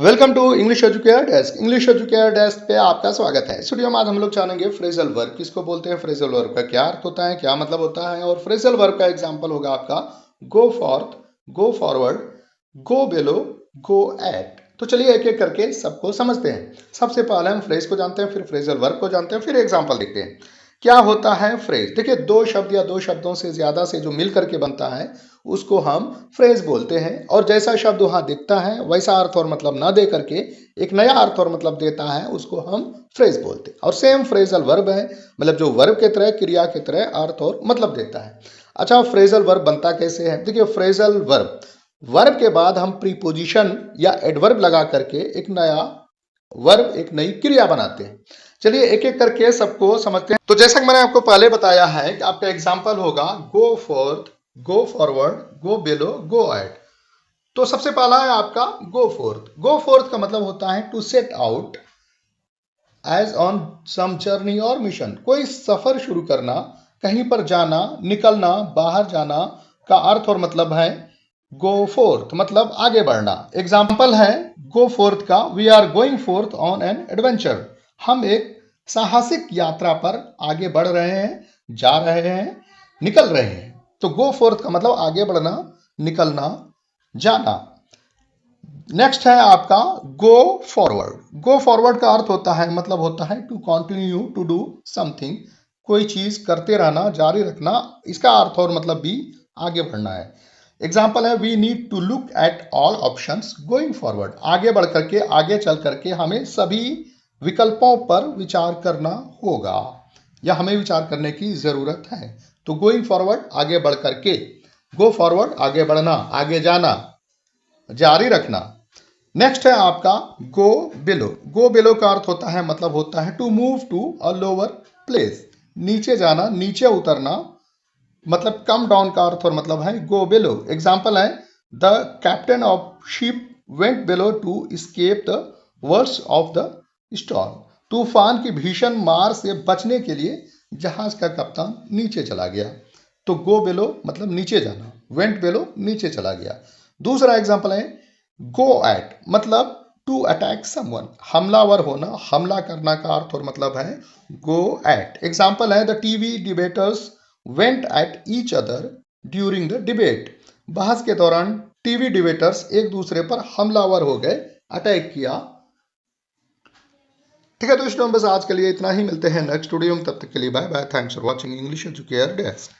Welcome to English Educare desk. English Educare desk पे आपका स्वागत है। स्टूडियो में आज हम लोग जानेंगे फ्रेजल वर्ब किसको बोलते हैं, फ्रेजल वर्ब का क्या अर्थ होता है, क्या मतलब होता है। और फ्रेजल वर्ब का एग्जांपल होगा आपका go forth, go forward, go below, go at. तो चलिए एक एक करके सबको समझते हैं। सबसे पहले हम फ्रेज को जानते हैं, फिर फ्रेजल वर्ब को जानते हैं, फिर एग्जाम्पल देखते हैं। क्या होता है फ्रेज? देखिए, दो शब्द या दो शब्दों से ज्यादा से जो मिल करके बनता है उसको हम फ्रेज बोलते हैं। और जैसा शब्द वहां दिखता है वैसा अर्थ और मतलब ना दे करके एक नया अर्थ और मतलब देता है उसको हम फ्रेज बोलते हैं। और सेम फ्रेजल वर्ब है, मतलब जो वर्ब के तरह, क्रिया के तरह अर्थ और मतलब देता है। अच्छा, फ्रेजल वर्ब बनता कैसे है? देखिए, फ्रेजल वर्ब, वर्ब के बाद हम प्रीपोजिशन या एडवर्ब लगा करके एक नया वर्ब, एक नई क्रिया बनाते हैं। चलिए एक एक करके सबको समझते हैं। तो जैसा कि मैंने आपको पहले बताया है कि आपका एग्जाम्पल होगा go forth, go forward, go below, go at. तो सबसे पहला है आपका गो फोर्थ। गो फोर्थ का मतलब होता है to set out as on some journey और मिशन। कोई सफर शुरू करना, कहीं पर जाना, निकलना, बाहर जाना का अर्थ और मतलब है गो फोर्थ, मतलब आगे बढ़ना। एग्जाम्पल है गो फोर्थ का, we are going forth on an adventure. हम एक साहसिक यात्रा पर आगे बढ़ रहे हैं, जा रहे हैं, निकल रहे हैं। तो गो फोर्थ का मतलब आगे बढ़ना, निकलना, जाना। नेक्स्ट है आपका गो फॉरवर्ड। गो फॉरवर्ड का अर्थ होता है, मतलब होता है to continue to do something. कोई चीज करते रहना, जारी रखना, इसका अर्थ और मतलब भी आगे बढ़ना है। एग्जाम्पल है we need to look at all options going forward. आगे बढ़ करके, आगे चल करके हमें सभी विकल्पों पर विचार करना होगा या हमें विचार करने की जरूरत है। तो गोइंग फॉरवर्ड आगे बढ़ करके, गो फॉरवर्ड आगे बढ़ना, आगे जाना, जारी रखना। नेक्स्ट है आपका गो बिलो। गो बिलो का अर्थ होता है, मतलब होता है to move to a lower place. नीचे जाना, नीचे उतरना, मतलब कम डाउन का अर्थ और मतलब है गो बिलो। एग्जाम्पल है the captain of ship went below to escape the worst of the storm. तूफान की भीषण मार से बचने के लिए जहाज का कप्तान नीचे चला गया। तो गो बिलो मतलब नीचे जाना, वेंट बिलो नीचे चला गया। दूसरा एग्जाम्पल है गो एट, मतलब टू अटैक समवन, हमलावर होना, हमला करना का अर्थ और मतलब है गो एट। एग्जाम्पल है the TV debtors went at each other during the debate. बहस के दौरान टीवी डिबेटर्स एक दूसरे पर हमलावर हो गए, अटैक किया। ठीक है, तो इस बस आज के लिए इतना ही। मिलते हैं नेक्स्ट वीडियो में, तब तक के लिए bye bye. Thanks for watching English Educare desk.